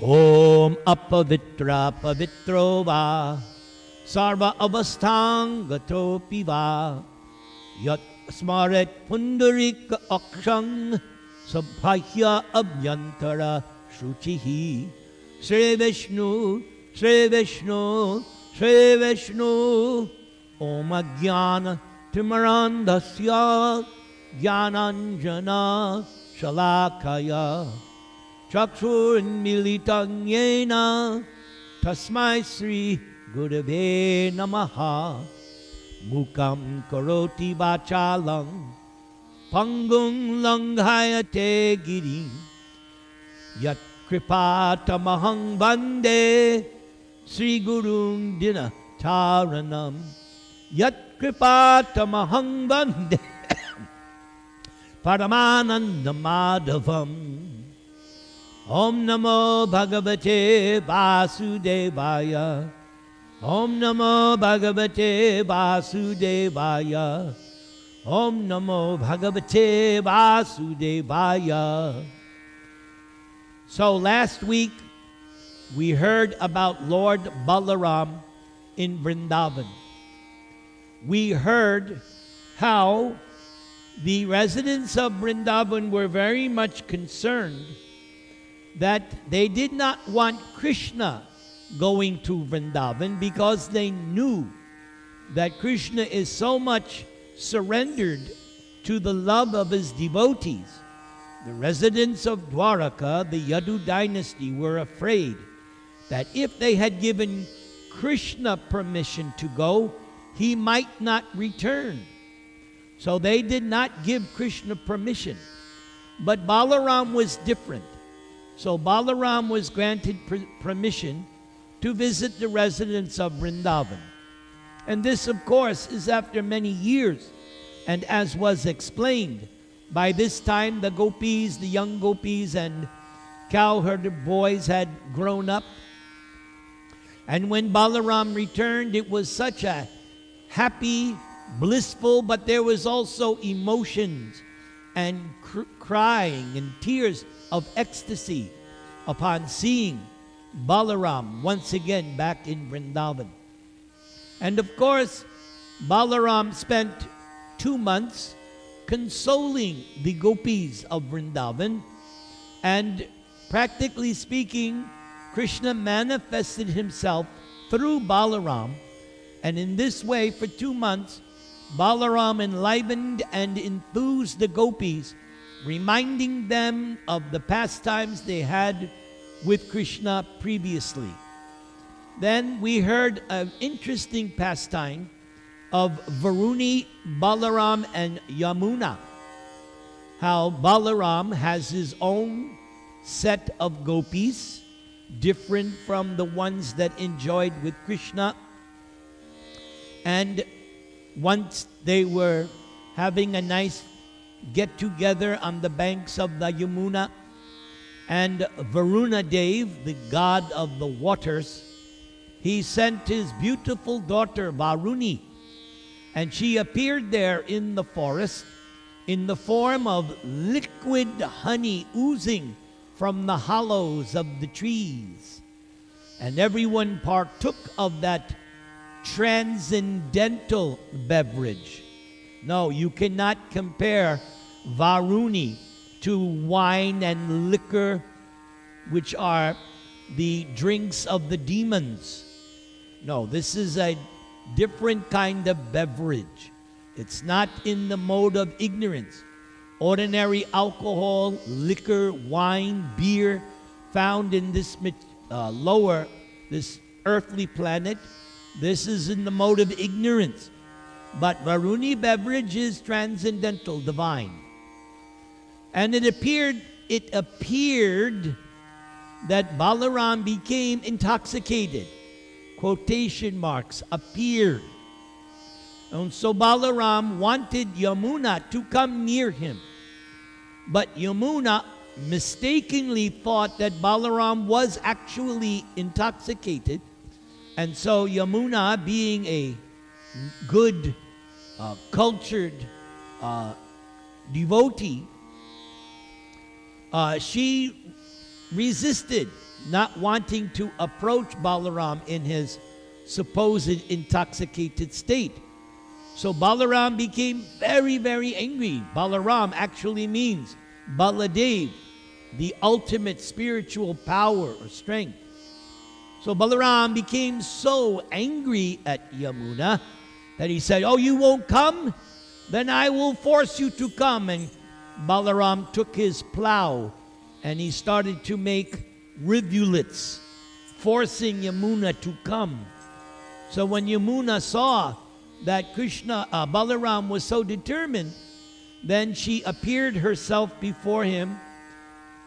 Om apavitra pavitro va sarva avasthang gato piva yat smaret pundarika akshang sabhaya abhyantara shuchihi. Shri Vishnu, Shri Vishnu, Shri Vishnu. Om Ajnana Timarandasya Jnananjana Shalakaya Chakshurunmilitam Yena Tasmai Sri Gurave Namaha. Mukam Karoti Vachalam Pangum Langhayate Girim Yat Kripatamahang Vande Sri Gurung Dina Taranam. Yat Kripatamahang Vande Paramananda Madhavam. Om Namo Bhagavate Vasudevaya. Om Namo Bhagavate Vasudevaya. Om Namo Bhagavate Vasudevaya. So last week we heard about Lord Balaram in Vrindavan. We heard how the residents of Vrindavan were very much concerned that they did not want Krishna going to Vrindavan because they knew that Krishna is so much surrendered to the love of his devotees. The residents of Dwaraka, the Yadu dynasty, were afraid that if they had given Krishna permission to go, he might not return. So they did not give Krishna permission. But Balaram was different. So Balaram was granted permission to visit the residents of Vrindavan. And this, of course, is after many years. And as was explained, by this time the gopis, the young gopis and cowherder boys had grown up. And when Balaram returned, it was such a happy, blissful, but there was also emotions and crying and tears of ecstasy upon seeing Balaram once again back in Vrindavan. And of course, Balaram spent 2 months consoling the gopis of Vrindavan, and practically speaking, Krishna manifested himself through Balaram, and in this way for 2 months Balaram enlivened and enthused the gopis, reminding them of the pastimes they had with Krishna previously. Then we heard an interesting pastime of Varuni, Balaram, and Yamuna. How Balaram has his own set of gopis, different from the ones that enjoyed with Krishna. And once they were having a nice get-together on the banks of the Yamuna, and Varuna Dev, the god of the waters, he sent his beautiful daughter Varuni, and she appeared there in the forest in the form of liquid honey oozing from the hollows of the trees. And everyone partook of that transcendental beverage. No, you cannot compare Varuni to wine and liquor, which are the drinks of the demons. No, this is a different kind of beverage. It's not in the mode of ignorance. Ordinary alcohol, liquor, wine, beer found in this this earthly planet, this is in the mode of ignorance. But Varuni beverage is transcendental, divine. And it appeared that Balaram became intoxicated. Quotation marks, appeared. And so Balaram wanted Yamuna to come near him. But Yamuna mistakenly thought that Balaram was actually intoxicated. And so Yamuna, being a good, cultured devotee, she resisted not wanting to approach Balaram in his supposed intoxicated state. So Balaram became very, very angry. Balaram actually means Baladev, the ultimate spiritual power or strength. So Balaram became so angry at Yamuna that he said, "Oh, you won't come? Then I will force you to come." And Balaram took his plow and he started to make rivulets, forcing Yamuna to come. So when Yamuna saw that Balaram was so determined, then she appeared herself before him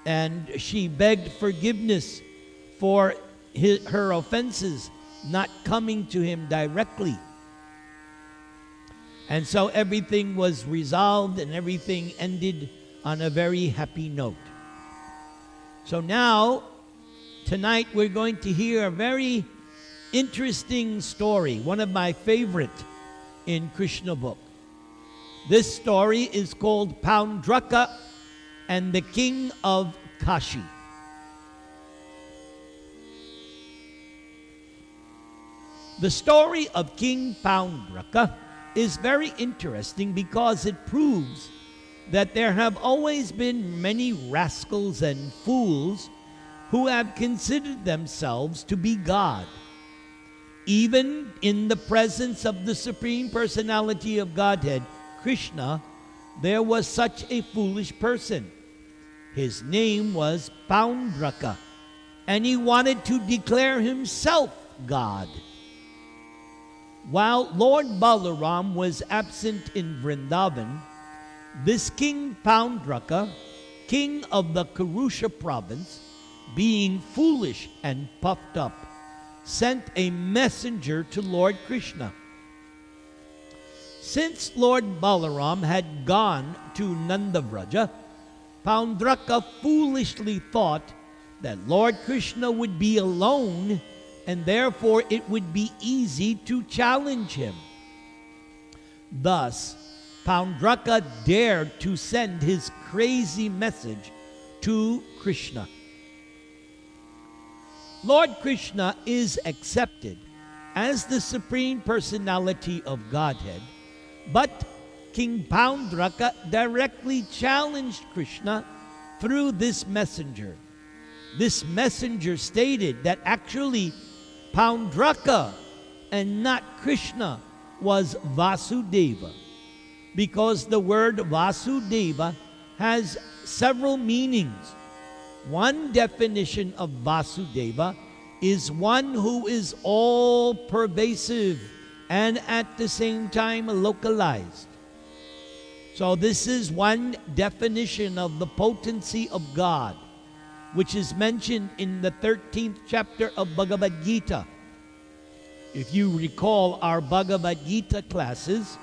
and she begged forgiveness for her offenses, not coming to him directly. And so everything was resolved and everything ended on a very happy note. So now, tonight we're going to hear a very interesting story, one of my favorite in Krishna book. This story is called Poundraka and the King of Kashi. The story of King Poundraka is very interesting because it proves that there have always been many rascals and fools who have considered themselves to be God. Even in the presence of the Supreme Personality of Godhead, Krishna, there was such a foolish person. His name was Poundraka, and he wanted to declare himself God. While Lord Balaram was absent in Vrindavan, this King Poundraka, king of the Kurusha province, being foolish and puffed up, sent a messenger to Lord Krishna. Since Lord Balaram had gone to Nandavraja, Poundraka foolishly thought that Lord Krishna would be alone and therefore it would be easy to challenge him. Thus, Poundraka dared to send his crazy message to Krishna. Lord Krishna is accepted as the Supreme Personality of Godhead, but King Poundraka directly challenged Krishna through this messenger. This messenger stated that actually Poundraka and not Krishna was Vasudeva, because the word Vasudeva has several meanings. One definition of Vasudeva is one who is all pervasive and at the same time localized. So this is one definition of the potency of God, which is mentioned in the 13th chapter of Bhagavad Gita. If you recall our Bhagavad Gita classes,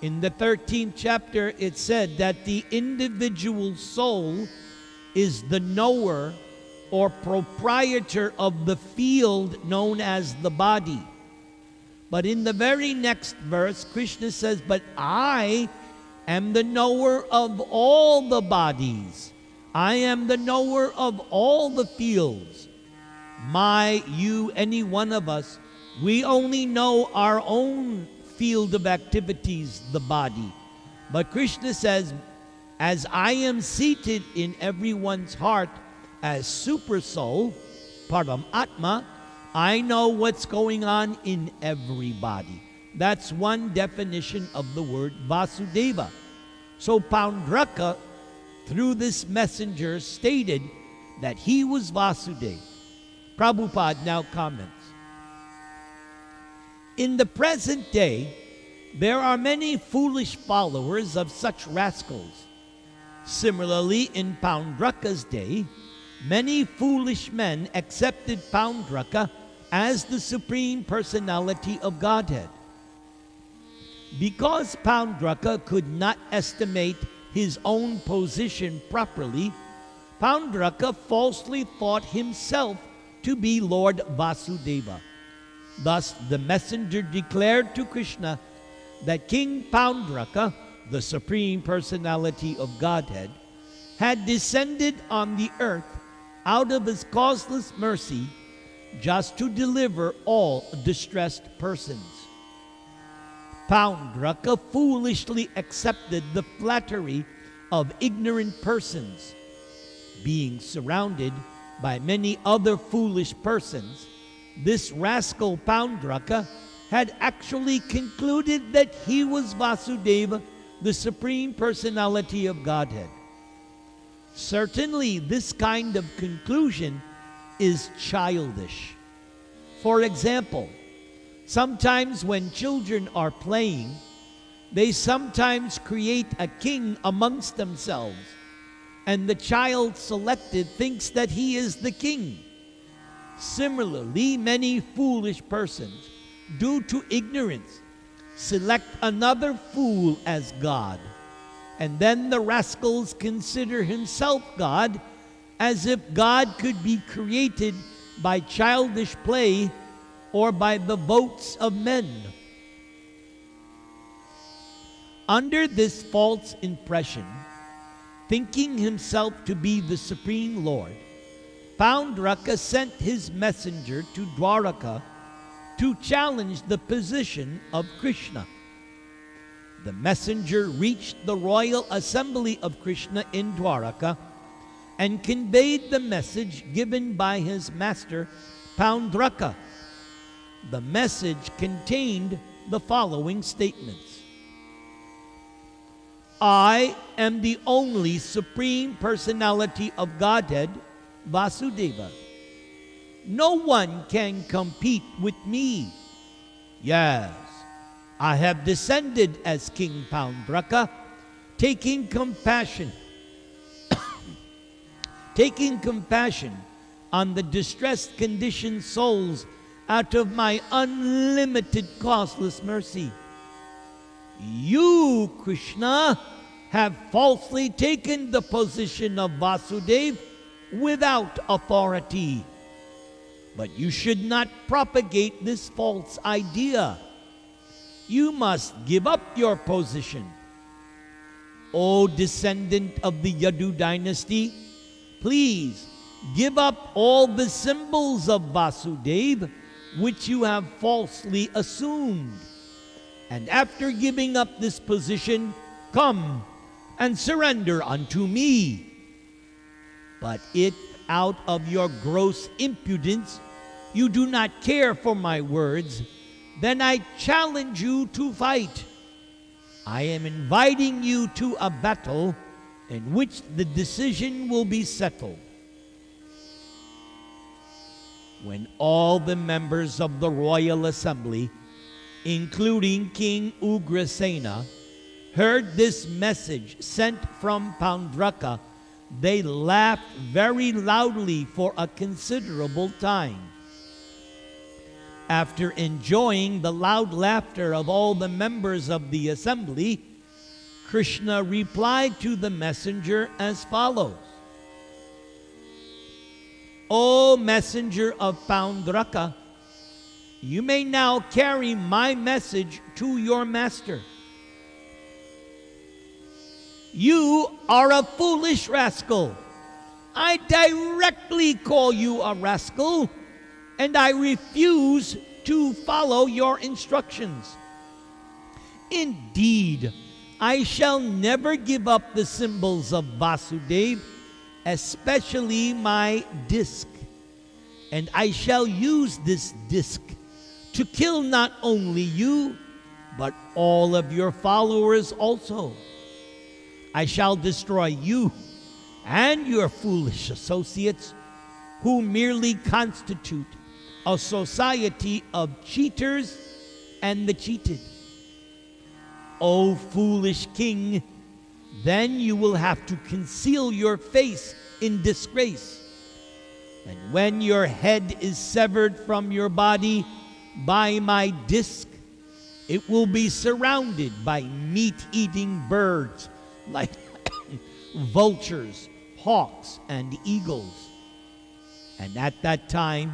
in the 13th chapter it said that the individual soul is the knower or proprietor of the field known as the body. But in the very next verse, Krishna says, "But I am the knower of all the bodies. I am the knower of all the fields." You, any one of us, we only know our own field of activities, the body. But Krishna says, as I am seated in everyone's heart as super soul, Param Atma, I know what's going on in everybody. That's one definition of the word Vasudeva. So Poundraka, through this messenger, stated that he was Vasudeva. Prabhupada now comments. In the present day, there are many foolish followers of such rascals. Similarly, in Poundraka's day, many foolish men accepted Poundraka as the Supreme Personality of Godhead. Because Poundraka could not estimate his own position properly, Poundraka falsely thought himself to be Lord Vasudeva. Thus, the messenger declared to Krishna that King Poundraka, the Supreme Personality of Godhead, had descended on the earth out of his causeless mercy, just to deliver all distressed persons. Paundraka foolishly accepted the flattery of ignorant persons. Being surrounded by many other foolish persons, this rascal Paundraka had actually concluded that he was Vasudeva, the Supreme Personality of Godhead. Certainly, this kind of conclusion is childish. For example, sometimes when children are playing, they sometimes create a king amongst themselves, and the child selected thinks that he is the king. Similarly, many foolish persons, due to ignorance, select another fool as God, and then the rascals consider himself God, as if God could be created by childish play or by the votes of men. Under this false impression, thinking himself to be the Supreme Lord, Paundraka sent his messenger to Dwaraka to challenge the position of Krishna. The messenger reached the royal assembly of Krishna in Dwaraka and conveyed the message given by his master Paundraka. The message contained the following statements: I am the only Supreme Personality of Godhead, Vasudeva. No one can compete with me. Yes, I have descended as King Paundraka, taking compassion on the distressed conditioned souls out of my unlimited causeless mercy. You, Krishna, have falsely taken the position of Vasudeva without authority. But you should not propagate this false idea. You must give up your position. O descendant of the Yadu dynasty, please give up all the symbols of Vasudeva which you have falsely assumed. And after giving up this position, come and surrender unto me. But if out of your gross impudence you do not care for my words, then I challenge you to fight. I am inviting you to a battle in which the decision will be settled. When all the members of the royal assembly, including King Ugrasena, heard this message sent from Paundraka, they laughed very loudly for a considerable time. After enjoying the loud laughter of all the members of the assembly, Krishna replied to the messenger as follows: O messenger of Paundraka, you may now carry my message to your master. You are a foolish rascal. I directly call you a rascal, and I refuse to follow your instructions. Indeed, I shall never give up the symbols of Vasudeva, especially my disc. And I shall use this disc to kill not only you, but all of your followers also. I shall destroy you and your foolish associates, who merely constitute a society of cheaters and the cheated. O foolish king, then you will have to conceal your face in disgrace. And when your head is severed from your body by my disc, it will be surrounded by meat-eating birds like vultures, hawks, and eagles. And at that time,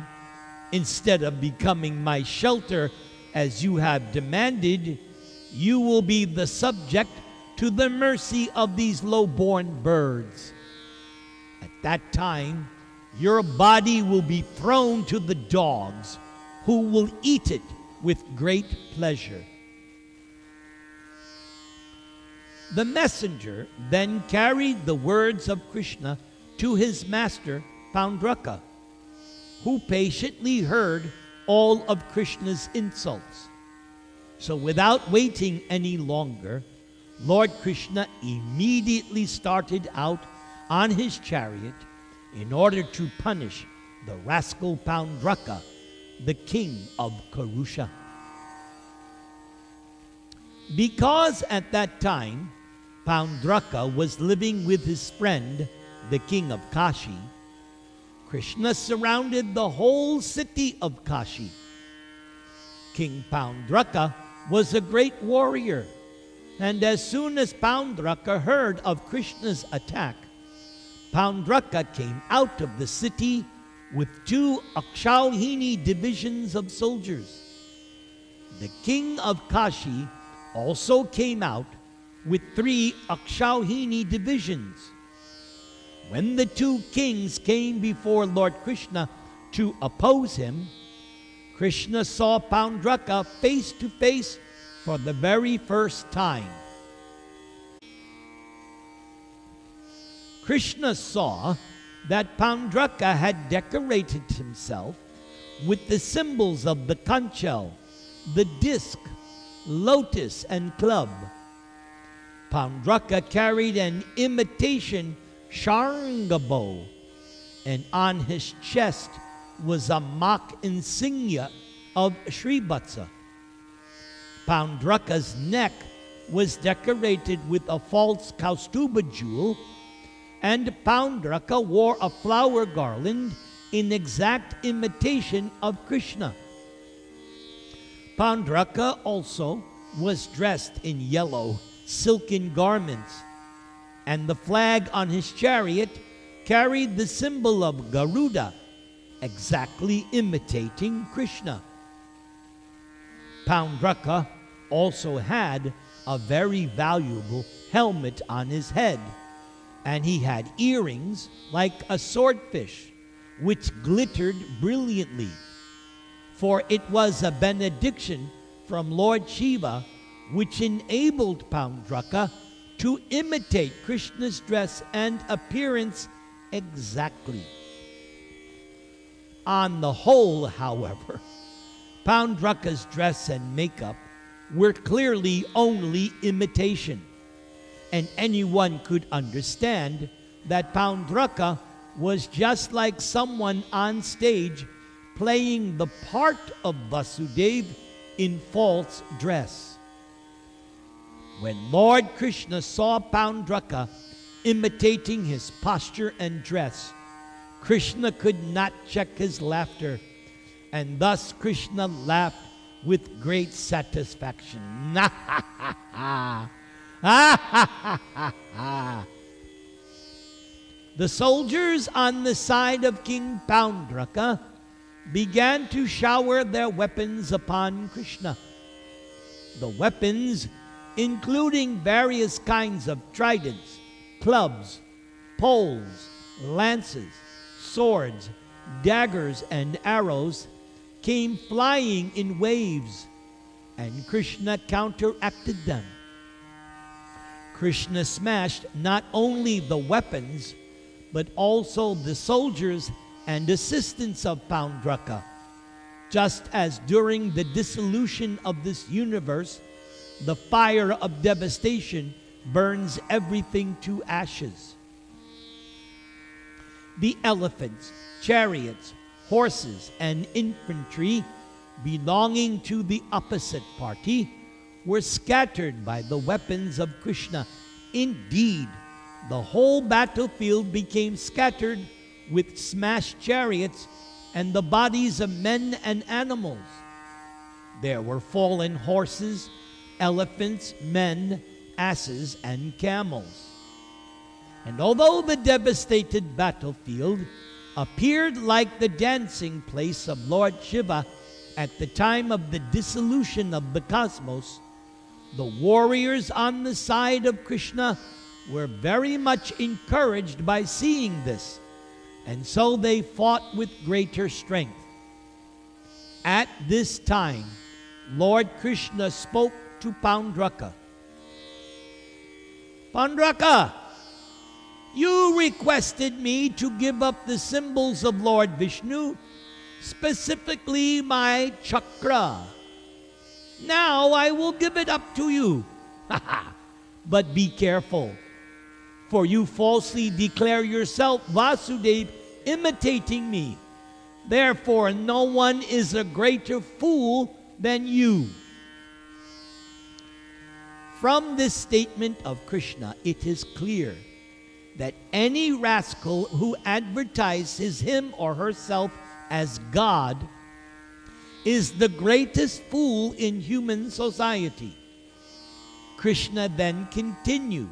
instead of becoming my shelter as you have demanded, you will be the subject to the mercy of these low-born birds. At that time, your body will be thrown to the dogs, who will eat it with great pleasure." The messenger then carried the words of Krishna to his master, Paundraka, who patiently heard all of Krishna's insults. So without waiting any longer, Lord Krishna immediately started out on his chariot in order to punish the rascal Paundraka, the king of Karusha. Because at that time Paundraka was living with his friend, the king of Kashi, Krishna surrounded the whole city of Kashi. King Paundraka was a great warrior, and as soon as Paundraka heard of Krishna's attack, Paundraka came out of the city with 2 Akshauhini divisions of soldiers. The king of Kashi also came out with 3 Akshauhini divisions. When the 2 kings came before Lord Krishna to oppose him, Krishna saw Paundraka face to face for the very first time. Krishna saw that Paundraka had decorated himself with the symbols of the conch shell, the disc, lotus, and club. Paundraka carried an imitation Sharanga bow, and on his chest was a mock insignia of Shrivatsa. Paundraka's neck was decorated with a false Kaustuba jewel, and Paundraka wore a flower garland in exact imitation of Krishna. Paundraka also was dressed in yellow silken garments, and the flag on his chariot carried the symbol of Garuda, exactly imitating Krishna. Paundraka also had a very valuable helmet on his head, and he had earrings like a swordfish, which glittered brilliantly, for it was a benediction from Lord Shiva which enabled Paundraka to imitate Krishna's dress and appearance exactly. On the whole, however, Paundraka's dress and makeup were clearly only imitation, and anyone could understand that Paundraka was just like someone on stage playing the part of Vasudeva in false dress. When Lord Krishna saw Paundraka imitating his posture and dress, Krishna could not check his laughter, and thus Krishna laughed with great satisfaction. The soldiers on the side of King Paundraka began to shower their weapons upon Krishna. The weapons, including various kinds of tridents, clubs, poles, lances, swords, daggers, and arrows, came flying in waves, and Krishna counteracted them. Krishna smashed not only the weapons, but also the soldiers and assistants of Paundraka, just as during the dissolution of this universe, the fire of devastation burns everything to ashes. The elephants, chariots, horses, and infantry belonging to the opposite party were scattered by the weapons of Krishna. Indeed, the whole battlefield became scattered with smashed chariots and the bodies of men and animals. There were fallen horses, elephants, men, asses, and camels. And although the devastated battlefield appeared like the dancing place of Lord Shiva at the time of the dissolution of the cosmos, the warriors on the side of Krishna were very much encouraged by seeing this, And so they fought with greater strength. At this time, Lord Krishna spoke to Paundraka. Paundraka, you requested me to give up the symbols of Lord Vishnu, specifically my chakra. Now I will give it up to you. But be careful, for you falsely declare yourself Vasudev, imitating me. Therefore, no one is a greater fool than you. From this statement of Krishna, it is clear that any rascal who advertises him or herself as God is the greatest fool in human society. Krishna then continued,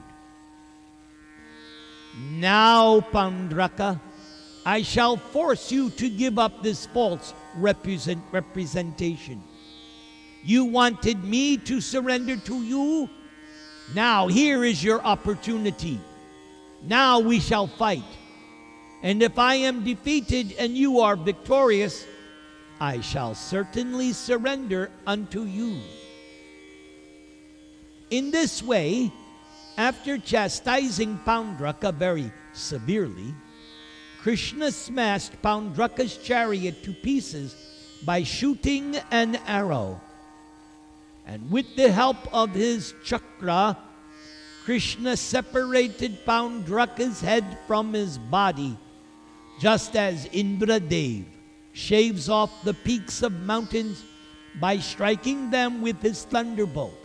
now, Paundraka, I shall force you to give up this false representation. You wanted me to surrender to you? Now here is your opportunity. Now we shall fight. And if I am defeated and you are victorious, I shall certainly surrender unto you. In this way, after chastising Paundraka very severely, Krishna smashed Paundraka's chariot to pieces by shooting an arrow. And with the help of his chakra, Krishna separated Paundraka's head from his body, just as Indradev shaves off the peaks of mountains by striking them with his thunderbolt.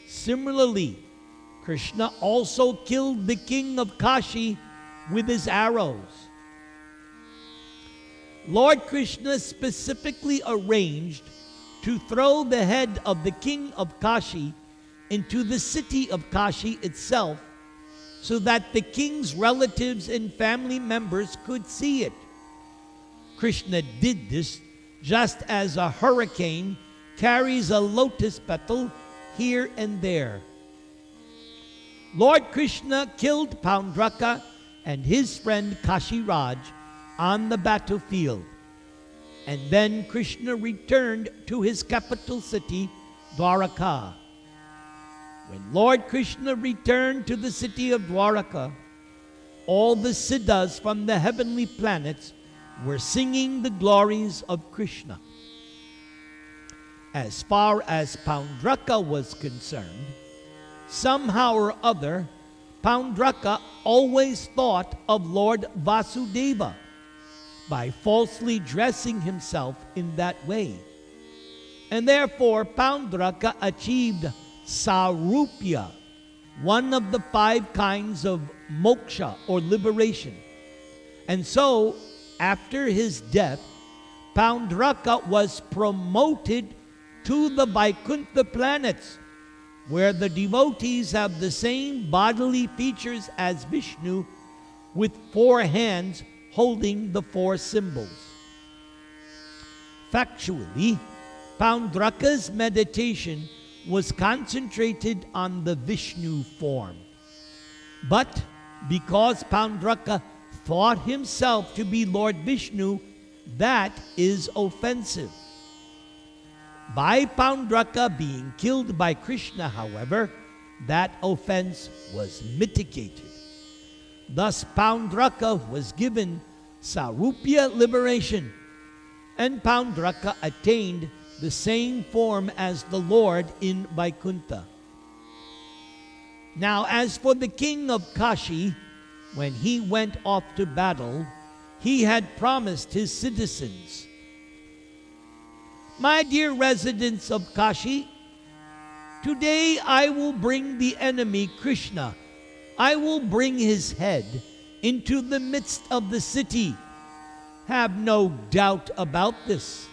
Similarly, Krishna also killed the king of Kashi with his arrows. Lord Krishna specifically arranged to throw the head of the king of Kashi into the city of Kashi itself, so that the king's relatives and family members could see it. Krishna did this just as a hurricane carries a lotus petal here and there. Lord Krishna killed Paundraka and his friend Kashiraj on the battlefield. And then Krishna returned to his capital city, Dwaraka. When Lord Krishna returned to the city of Dwaraka, all the Siddhas from the heavenly planets were singing the glories of Krishna. As far as Paundraka was concerned, somehow or other, Paundraka always thought of Lord Vasudeva by falsely dressing himself in that way. And therefore, Paundraka achieved Sarupya, one of the 5 kinds of moksha or liberation. And so, after his death, Paundraka was promoted to the Vaikuntha planets, where the devotees have the same bodily features as Vishnu, with 4 hands holding the 4 symbols. Factually, Paundraka's meditation was concentrated on the Vishnu form. But because Paundraka thought himself to be Lord Vishnu, that is offensive. By Paundraka being killed by Krishna, however, that offense was mitigated. Thus Paundraka was given Sarupya liberation, and Paundraka attained the same form as the Lord in Vaikuntha. Now, as for the king of Kashi, when he went off to battle, he had promised his citizens, "My dear residents of Kashi, today I will bring the enemy Krishna. I will bring his head into the midst of the city. Have no doubt about this."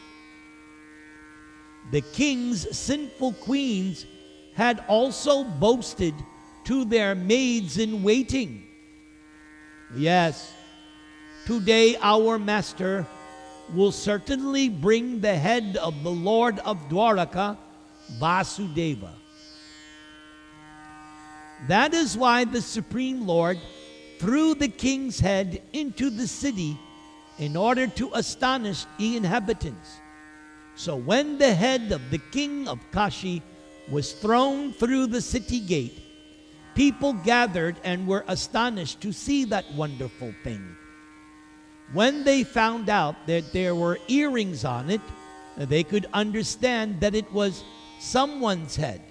The king's sinful queens had also boasted to their maids in waiting, "Yes, today our master will certainly bring the head of the Lord of Dwaraka, Vasudeva." That is why the Supreme Lord threw the king's head into the city in order to astonish the inhabitants. So when the head of the king of Kashi was thrown through the city gate, people gathered and were astonished to see that wonderful thing. When they found out that there were earrings on it, they could understand that it was someone's head.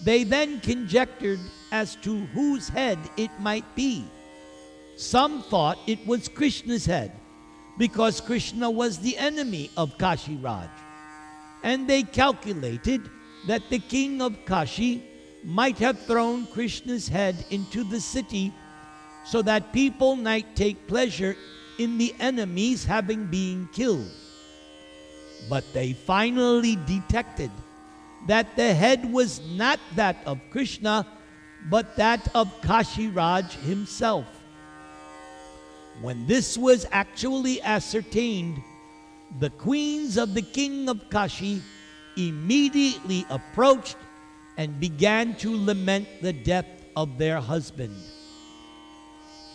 They then conjectured as to whose head it might be. Some thought it was Krishna's head, because Krishna was the enemy of Kashi Raj. And they calculated that the king of Kashi might have thrown Krishna's head into the city so that people might take pleasure in the enemies having been killed. But they finally detected that the head was not that of Krishna, but that of Kashi Raj himself. When this was actually ascertained, the queens of the king of Kashi immediately approached and began to lament the death of their husband.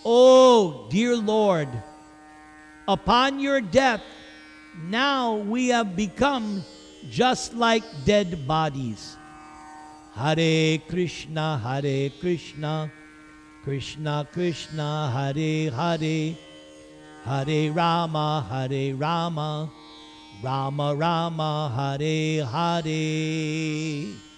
"Oh, dear Lord, upon your death, now we have become just like dead bodies. Hare Krishna, Krishna Krishna, Hare Hare, Hare Rama, Rama Rama, Hare Hare."